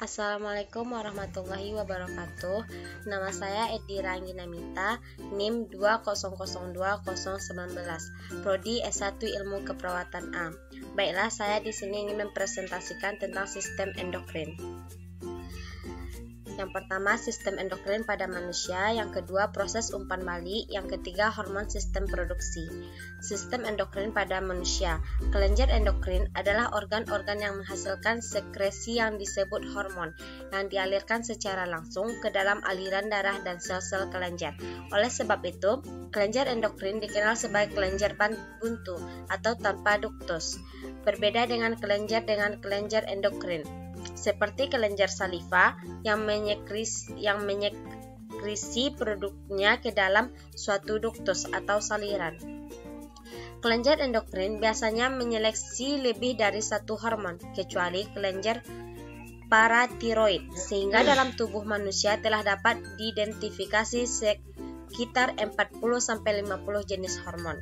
Assalamualaikum warahmatullahi wabarakatuh. Nama saya Edi Rangginamita, NIM 2002019, Prodi S1 Ilmu Keperawatan A. Baiklah, saya di sini ingin mempresentasikan tentang sistem endokrin. Yang pertama, sistem endokrin pada manusia. Yang kedua, proses umpan balik. Yang ketiga, hormon sistem produksi. Sistem endokrin pada manusia. Kelenjar endokrin adalah organ-organ yang menghasilkan sekresi yang disebut hormon, yang dialirkan secara langsung ke dalam aliran darah dan sel-sel kelenjar. Oleh sebab itu, kelenjar endokrin dikenal sebagai kelenjar buntu atau tanpa duktus. Berbeda dengan kelenjar endokrin, seperti kelenjar saliva yang menyekresi produknya ke dalam suatu duktus atau saliran. Kelenjar endokrin biasanya menyeleksi lebih dari satu hormon, kecuali kelenjar paratiroid, sehingga dalam tubuh manusia telah dapat diidentifikasi sekitar 40-50 jenis hormon.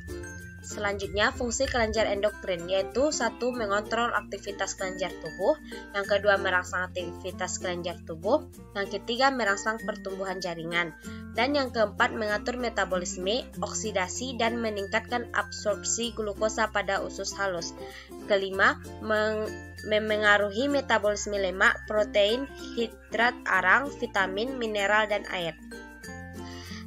Selanjutnya, fungsi kelenjar endokrin yaitu 1. Mengontrol aktivitas kelenjar tubuh, yang kedua merangsang aktivitas kelenjar tubuh, yang ketiga merangsang pertumbuhan jaringan, dan yang keempat mengatur metabolisme, oksidasi, dan meningkatkan absorpsi glukosa pada usus halus. Kelima, memengaruhi metabolisme lemak, protein, hidrat arang, vitamin, mineral, dan air.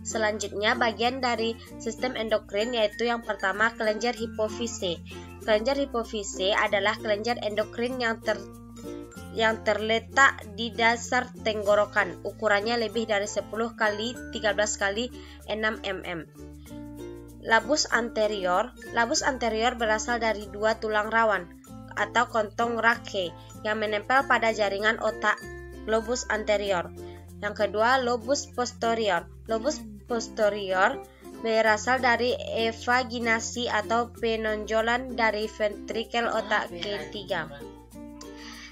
Selanjutnya, bagian dari sistem endokrin yaitu yang pertama, kelenjar hipofise. Kelenjar hipofise adalah kelenjar endokrin yang terletak di dasar tenggorokan. Ukurannya lebih dari 10 kali 13 kali 6 mm. Labus anterior. Labus anterior berasal dari dua tulang rawan atau kontong Rache yang menempel pada jaringan otak, lobus anterior. Yang kedua, lobus posterior. Lobus posterior berasal dari evaginasi atau penonjolan dari ventrikel otak ketiga.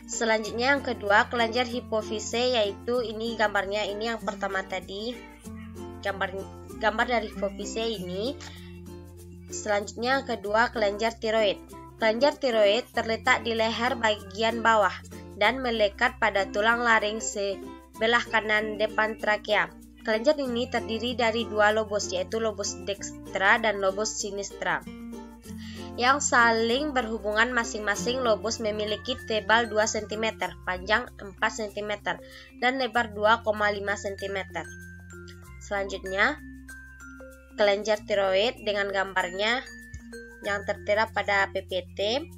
Selanjutnya yang kedua, kelenjar hipofise, yaitu ini gambarnya, ini yang pertama tadi. Gambar dari hipofise ini. Selanjutnya yang kedua, kelenjar tiroid. Kelenjar tiroid terletak di leher bagian bawah dan melekat pada tulang laring sebelah kanan depan trakea. Kelenjar ini terdiri dari dua lobus, yaitu lobus dextra dan lobus sinistra, yang saling berhubungan. Masing-masing lobus memiliki tebal 2 cm, panjang 4 cm, dan lebar 2,5 cm. Selanjutnya, kelenjar tiroid dengan gambarnya yang tertera pada PPT.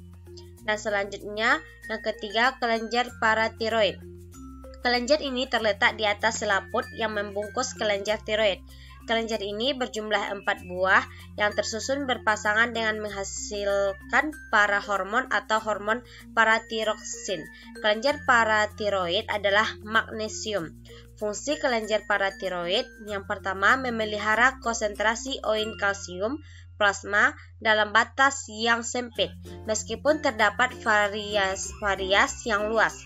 Dan selanjutnya, yang ketiga, kelenjar paratiroid. Kelenjar ini terletak di atas selaput yang membungkus kelenjar tiroid. Kelenjar ini berjumlah 4 buah yang tersusun berpasangan dengan menghasilkan para hormon atau hormon paratiroksin. Kelenjar paratiroid adalah magnesium. Fungsi kelenjar paratiroid yang pertama, memelihara konsentrasi oin kalsium plasma dalam batas yang sempit, meskipun terdapat variasi yang luas.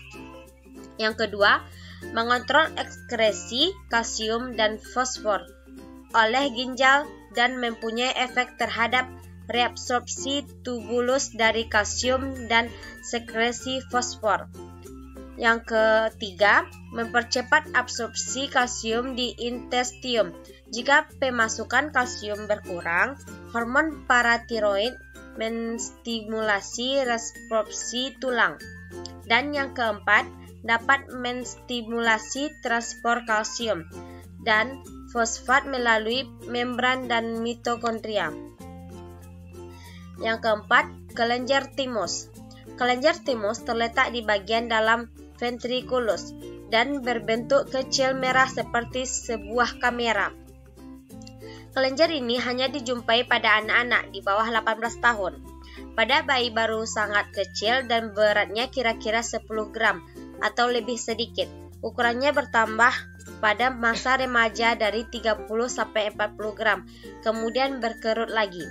Yang kedua, mengontrol ekskresi kalsium dan fosfor oleh ginjal dan mempunyai efek terhadap reabsorpsi tubulus dari kalsium dan sekresi fosfor. Yang ketiga, mempercepat absorpsi kalsium di intestinum. Jika pemasukan kalsium berkurang, hormon paratiroid menstimulasi reabsorpsi tulang. Dan yang keempat, dapat menstimulasi transport kalsium dan fosfat melalui membran dan mitokondria. Yang keempat, kelenjar timus. Kelenjar timus terletak di bagian dalam ventriculus dan berbentuk kecil merah seperti sebuah kamera. Kelenjar ini hanya dijumpai pada anak-anak di bawah 18 tahun. Pada bayi baru sangat kecil dan beratnya kira-kira 10 gram atau lebih sedikit. Ukurannya bertambah pada masa remaja dari 30-40 gram, kemudian berkerut lagi.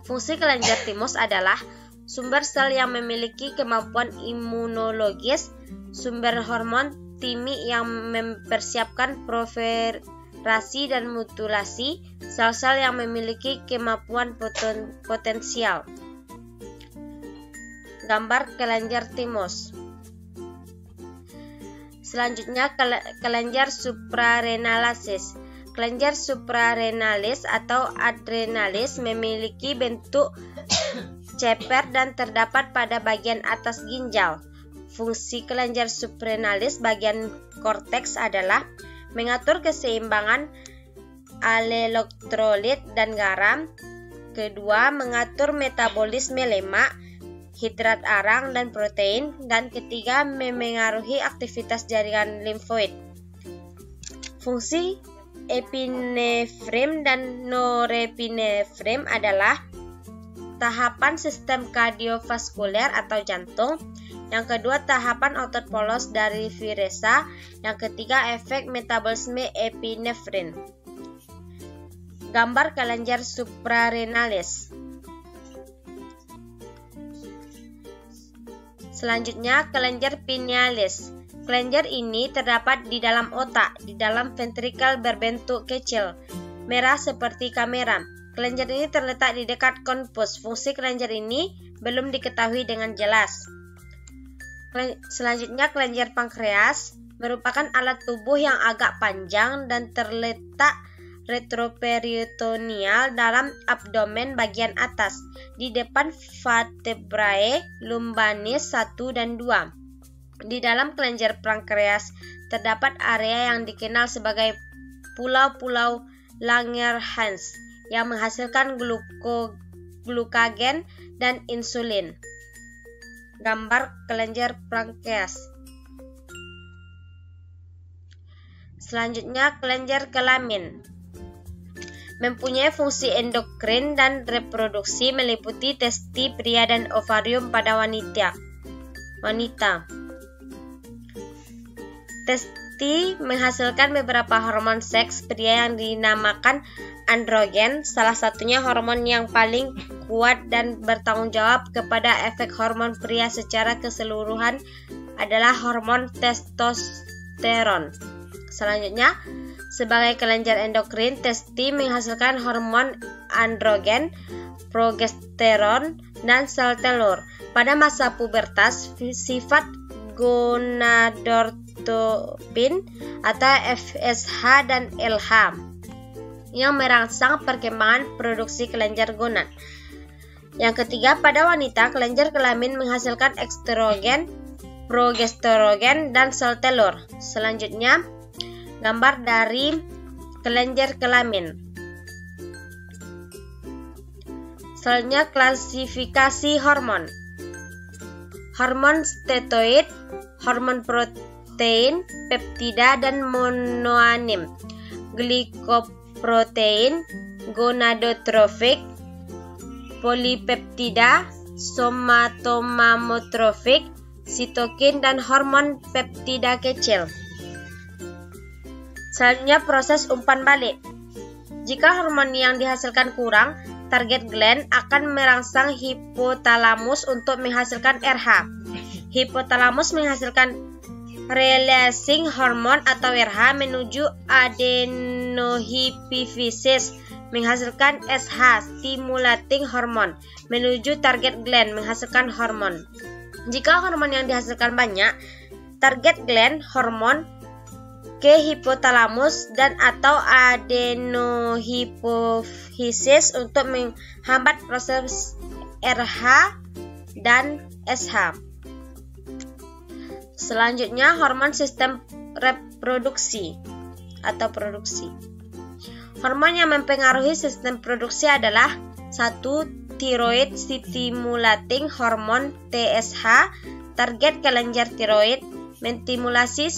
Fungsi kelenjar timus adalah sumber sel yang memiliki kemampuan imunologis, sumber hormon timi yang mempersiapkan proliferasi dan mutilasi, sel-sel yang memiliki kemampuan potensial. Gambar kelenjar timus. Selanjutnya, kelenjar suprarenalis. Kelenjar suprarenalis atau adrenalis memiliki bentuk ceper dan terdapat pada bagian atas ginjal. Fungsi kelenjar suprarenalis bagian korteks adalah mengatur keseimbangan elektrolit dan garam. Kedua, mengatur metabolisme lemak, hidrat arang, dan protein. Dan ketiga, memengaruhi aktivitas jaringan limfoid. Fungsi epinefrin dan norepinefrin adalah tahapan sistem kardiovaskuler atau jantung. Yang kedua, tahapan otot polos dari viresa. Yang ketiga, efek metabolisme epinefrin. Gambar kelenjar suprarenalis. Selanjutnya, kelenjar pinealis. Kelenjar ini terdapat di dalam otak, di dalam ventrikel berbentuk kecil, merah seperti kamera. Kelenjar ini terletak di dekat konpus. Fungsi kelenjar ini belum diketahui dengan jelas. Selanjutnya, kelenjar pankreas merupakan alat tubuh yang agak panjang dan terletak retroperitoneal dalam abdomen bagian atas, di depan vertebrae lumbalis 1 dan 2. Di dalam kelenjar pankreas terdapat area yang dikenal sebagai pulau-pulau Langerhans yang menghasilkan glukagen dan insulin. Gambar kelenjar pankreas. Selanjutnya, kelenjar kelamin. Mempunyai fungsi endokrin dan reproduksi, meliputi testi pria dan ovarium pada wanita. Testi menghasilkan beberapa hormon seks pria yang dinamakan androgen. Salah satunya hormon yang paling kuat dan bertanggung jawab kepada efek hormon pria secara keseluruhan adalah hormon testosteron. Selanjutnya, sebagai kelenjar endokrin, testi menghasilkan hormon androgen, progesteron, dan sel telur. Pada masa pubertas, sifat gonadotropin atau FSH dan LH yang merangsang perkembangan produksi kelenjar gonad. Yang ketiga, pada wanita, kelenjar kelamin menghasilkan estrogen, progesteron, dan sel telur. Selanjutnya, gambar dari kelenjar kelamin. Selanjutnya, klasifikasi hormon. Hormon steroid, hormon protein, peptida, dan monoamin. Glikoprotein, gonadotrofik, polipeptida, somatomamotrofik, sitokin, dan hormon peptida kecil. Selanjutnya, proses umpan balik. Jika hormon yang dihasilkan kurang, target gland akan merangsang hipotalamus untuk menghasilkan RH. Hipotalamus menghasilkan releasing hormone atau RH menuju adenohypophysis, menghasilkan SH, stimulating hormone, menuju target gland, menghasilkan hormon. Jika hormon yang dihasilkan banyak, target gland hormon ke hipotalamus dan atau adenohypophysis untuk menghambat proses RH dan SH. Selanjutnya, hormon sistem reproduksi atau produksi. Hormon yang mempengaruhi sistem produksi adalah 1. Thyroid stimulating hormone TSH. Target kelenjar tiroid menstimulasi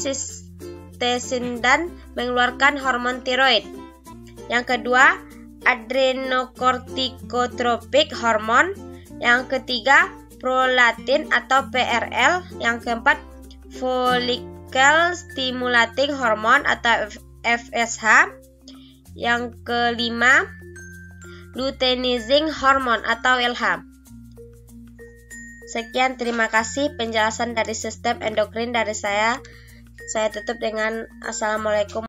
tesin dan mengeluarkan hormon tiroid. Yang kedua, adrenocorticotropic hormone. Yang ketiga, prolaktin atau PRL. Yang keempat, follicle stimulating hormone atau FSH. Yang kelima, luteinizing hormone atau LH. Sekian, terima kasih penjelasan dari sistem endokrin dari saya. Saya tutup dengan assalamualaikum.